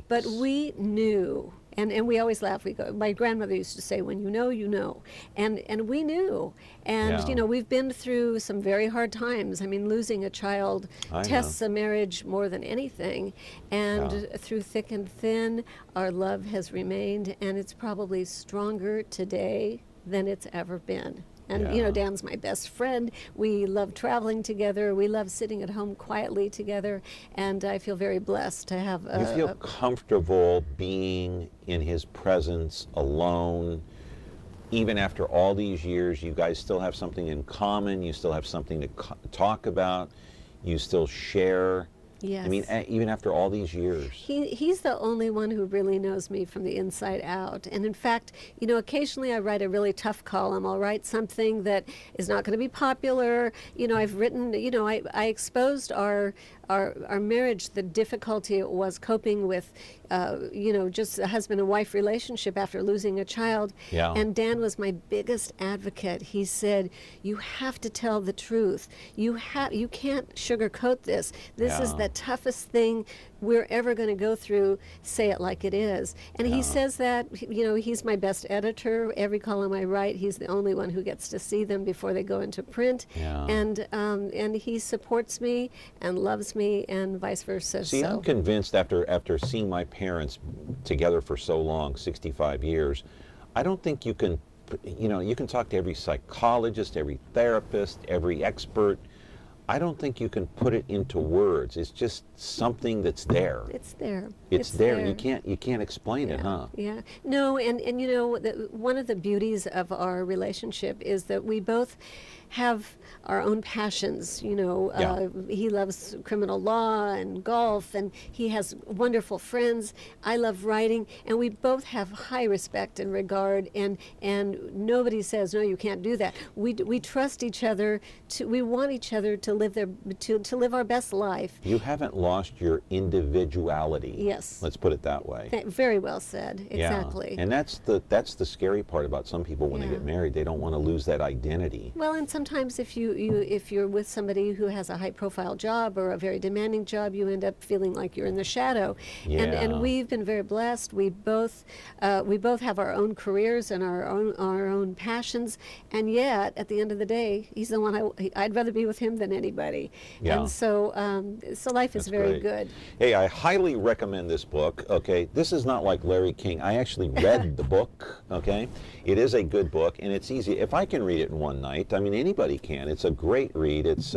But we knew. And we always laugh. My grandmother used to say, when you know, you know. And we knew. And, we've been through some very hard times. I mean, losing a child tests a marriage more than anything. And through thick and thin, our love has remained. And it's probably stronger today than it's ever been. And, Dan's my best friend. We love traveling together. We love sitting at home quietly together. And I feel very blessed to have You feel comfortable being in his presence alone? Even after all these years, you guys still have something in common. You still have something to talk about. You still share Yes. I mean, even after all these years. He's the only one who really knows me from the inside out. And in fact, you know, occasionally I write a really tough column. I'll write something that is not going to be popular. You know, I've written, you know, I exposed our marriage, the difficulty it was coping with, you know, just a husband and wife relationship after losing a child. Yeah. And Dan was my biggest advocate. He said, you have to tell the truth. You can't sugarcoat this. This is the toughest thing we're ever going to go through. Say it like it is. And he says that, you know, he's my best editor. Every column I write, he's the only one who gets to see them before they go into print. And he supports me and loves me, and vice versa. See, I'm convinced after seeing my parents together for so long, 65 years, I don't think you can, you know, you can talk to every psychologist, every therapist, every expert. I don't think you can put it into words. It's just something that's there. It's there. It's there. You can't explain it, huh? Yeah. No, and you know, one of the beauties of our relationship is that we both have our own passions. You know, he loves criminal law and golf, and he has wonderful friends. I love writing, and we both have high respect and regard, and nobody says, no, you can't do that. We trust each other. We want each other to live our best life. You haven't lost your individuality. Yes. Let's put it that way. Very well said. Exactly. Yeah. And that's the scary part about some people when they get married. They don't want to lose that identity. Well, and sometimes if you're with somebody who has a high-profile job or a very demanding job, you end up feeling like you're in the shadow. Yeah. And we've been very blessed. We both have our own careers and our own passions, and yet at the end of the day, he's the one I'd rather be with him than anybody. Yeah. And so life is very good. Hey, I highly recommend this book. Okay, this is not like Larry King. I actually read the book. Okay, it is a good book, and it's easy. If I can read it in one night, I mean anybody can. It's a great read. It's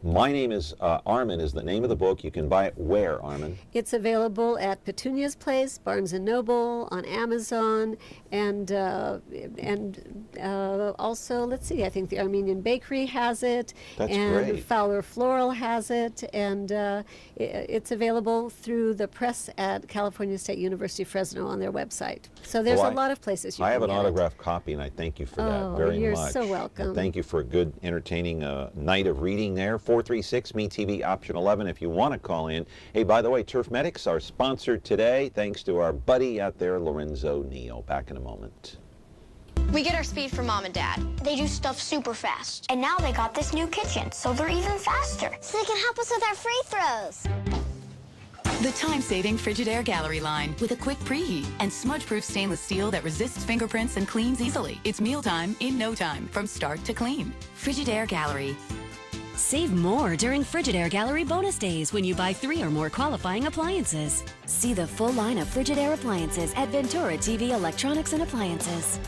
My Name is Armen is the name of the book. You can buy it where, Armen? It's available at Petunia's Place, Barnes & Noble, on Amazon, and also, let's see, I think the Armenian Bakery has it. That's and great. Fowler Floral has it, and it's available through the press at California State University Fresno on their website. So there's a lot of places you can I have an get it. autographed copy, and I thank you for that very much. You're so welcome. And thank you for a good, entertaining night of reading there. 436-ME-TV, option 11, if you want to call in. Hey, by the way, Turf Medics are sponsored today, thanks to our buddy out there, Lorenzo Neal. Back in a moment. We get our speed from Mom and Dad. They do stuff super fast. And now they got this new kitchen, so they're even faster. So they can help us with our free throws. The time-saving Frigidaire Gallery line with a quick preheat and smudge-proof stainless steel that resists fingerprints and cleans easily. It's mealtime in no time, from start to clean. Frigidaire Gallery. Save more during Frigidaire Gallery bonus days when you buy 3 or more qualifying appliances. See the full line of Frigidaire appliances at Ventura TV Electronics and Appliances.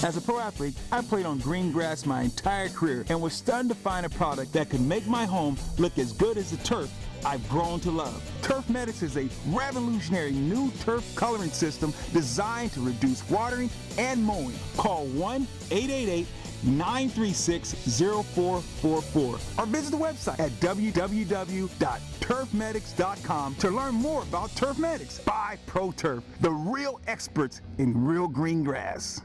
As a pro athlete, I played on green grass my entire career and was stunned to find a product that could make my home look as good as the turf I've grown to love. Turf Medics is a revolutionary new turf coloring system designed to reduce watering and mowing. Call 1-888-936-0444 or visit the website at www.turfmedics.com to learn more about Turf Medics by Pro Turf, the real experts in real green grass.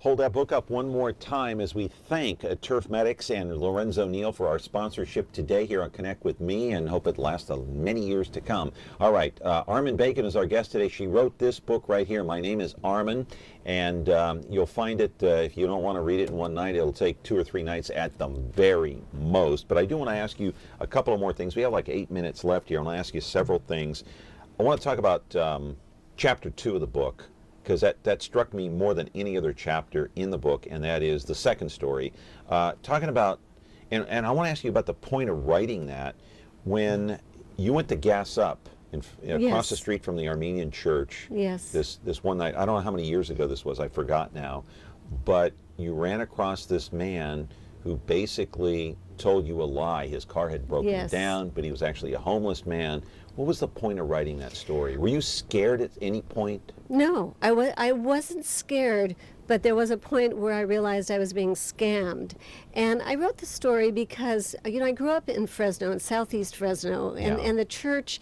Hold that book up one more time as we thank Turf Medics and Lorenzo Neal for our sponsorship today here on Connect with Me, and hope it lasts many years to come. All right, Armen Bacon is our guest today. She wrote this book right here, My Name is Armen, and you'll find it, if you don't want to read it in one night, it'll take 2 or 3 nights at the very most. But I do want to ask you a couple of more things. We have like 8 minutes left here. I want to ask you several things. I want to talk about chapter 2 of the book, because that struck me more than any other chapter in the book, and that is the second story. Talking about, and I want to ask you about the point of writing that, when you went to gas up across the street from the Armenian church this one night. I don't know how many years ago this was, I forgot now, but you ran across this man who basically told you a lie. His car had broken down, but he was actually a homeless man. What was the point of writing that story? Were you scared at any point? No, I wasn't scared, but there was a point where I realized I was being scammed. And I wrote the story because, you know, I grew up in Fresno, in southeast Fresno, and the church,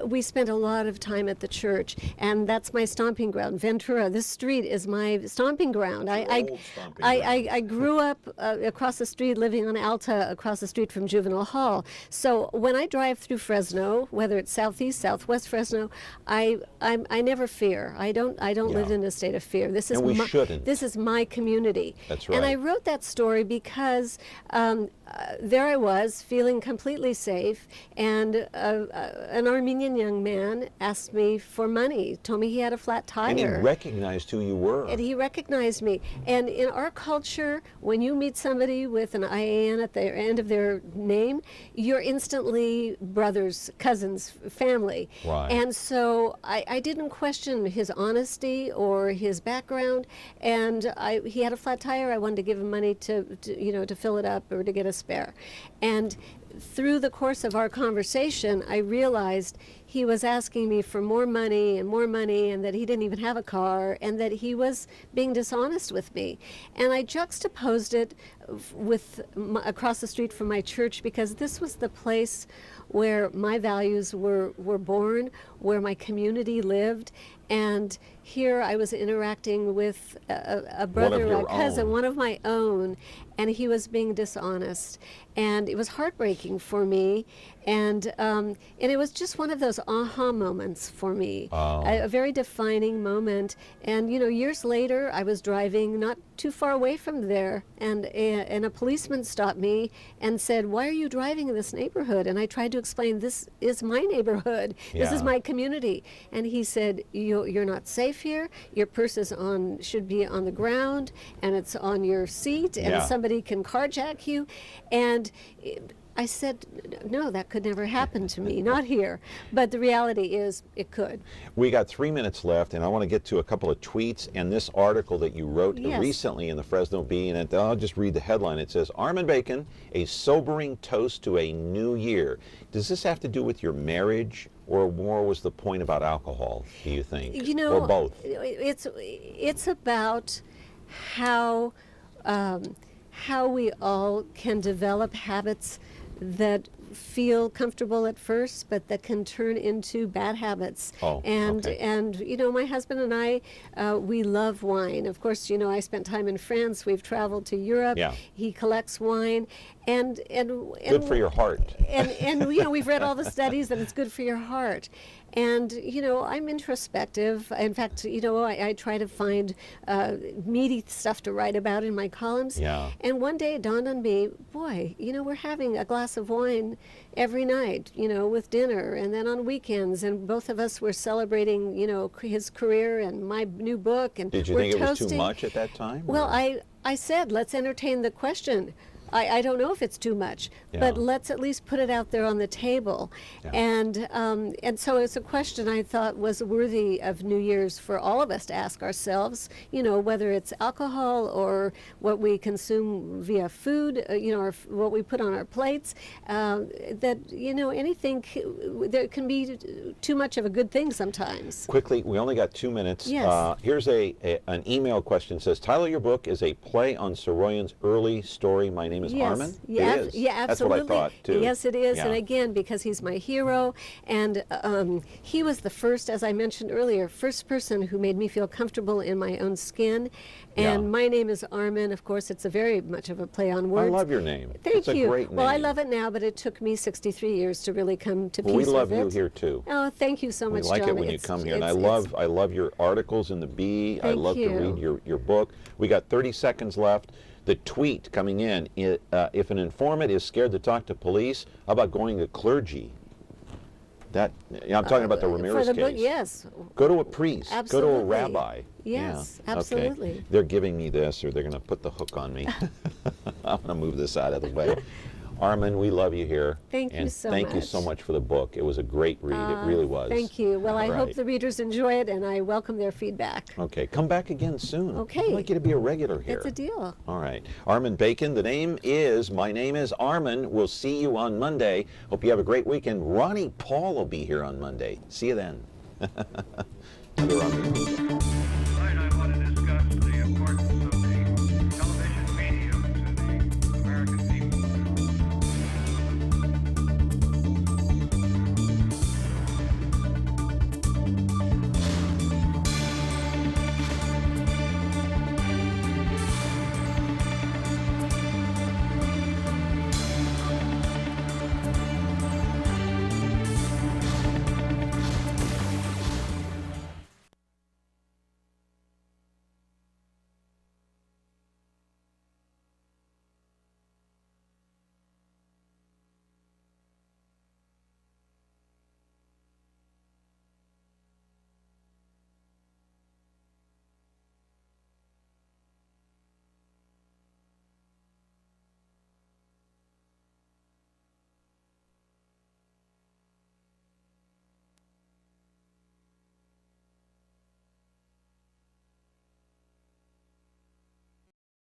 we spent a lot of time at the church, and that's my stomping ground. Ventura, this street is my stomping ground. I grew up across the street, living on Alta, across the street from Juvenile Hall. So when I drive through Fresno, whether it's southeast, southwest Fresno, I never fear. I don't live in a state of fear. This is this is my community. That's right. And I wrote that story because there I was, feeling completely safe, and an Armenian young man asked me for money, told me he had a flat tire. And he recognized who you were. And he recognized me. And in our culture, when you meet somebody with an IAN at the end of their name, you're instantly brothers, cousins, family. Right. And so I didn't question his honesty or his background, and he had a flat tire. I wanted to give him money to fill it up or to get a spare. And through the course of our conversation, I realized he was asking me for more money, and that he didn't even have a car, and that he was being dishonest with me. And I juxtaposed it with across the street from my church, because this was the place where my values were born, where my community lived. And here I was interacting with a brother, a cousin, one of my own, and he was being dishonest. And it was heartbreaking for me. And it was just one of those aha moments for me, a very defining moment. And, you know, years later, I was driving not too far away from there, and a policeman stopped me and said, "Why are you driving in this neighborhood?" And I tried to explain, this is my neighborhood. This is my community. And he said, "You're not safe here. Your purse should be on the ground, and it's on your seat, and somebody can carjack you." And I said, no, that could never happen to me, not here. But the reality is, it could. We got 3 minutes left, and I want to get to a couple of tweets and this article that you wrote recently in the Fresno Bee, and I'll just read the headline. It says, "Armen Bacon, a sobering toast to a new year." Does this have to do with your marriage, or more was the point about alcohol, do you think? You know, or both? It's about how we all can develop habits that feel comfortable at first, but that can turn into bad habits. And you know, my husband and I, we love wine. Of course, you know, I spent time in France. We've traveled to Europe. He collects wine, and good for your heart. And you know, we've read all the studies that it's good for your heart. And, you know, I'm introspective. In fact, you know, I try to find meaty stuff to write about in my columns. And one day it dawned on me, boy, you know, we're having a glass of wine every night, you know, with dinner, and then on weekends. And both of us were celebrating, you know, his career and my new book. And did you think it was too much at that time? Well, I said, let's entertain the question. I don't know if it's too much, but let's at least put it out there on the table. And so it's a question I thought was worthy of New Year's for all of us to ask ourselves, you know, whether it's alcohol or what we consume via food, you know, or what we put on our plates, that, you know, anything, there can be too much of a good thing sometimes. Quickly, we only got 2 minutes. Here's an email question. It says, "Title of your book is a play on Soroyan's early story. My name is Armen." Yeah, it is. Yeah, absolutely. That's what I thought, too. Yes, it is. And again, because he's my hero, and he was the first, as I mentioned earlier, first person who made me feel comfortable in my own skin. And my name is Armen. Of course, it's a very much of a play on words. I love your name. Thank you. It's a great name. Well, I love it now, but it took me 63 years to really come to peace with it. We love you here, too. Oh, thank you so much, We like Johnny. it when you come here. And I love your articles in the Bee. I love to read your book. We got 30 seconds left. The tweet coming in, if an informant is scared to talk to police, how about going to clergy? I'm talking about the Ramirez case. Yes. Go to a priest. Absolutely. Go to a rabbi. Yes, absolutely. Okay. They're giving me this, or they're going to put the hook on me. I'm going to move this out of the way. Armen, we love you here. Thank you so much. Thank you so much for the book. It was a great read. It really was. Thank you. Well, I hope the readers enjoy it, and I welcome their feedback. Okay. Come back again soon. Okay. I'd like you to be a regular here. It's a deal. All right. Armen Bacon, my name is Armen. We'll see you on Monday. Hope you have a great weekend. Ronnie Paul will be here on Monday. See you then.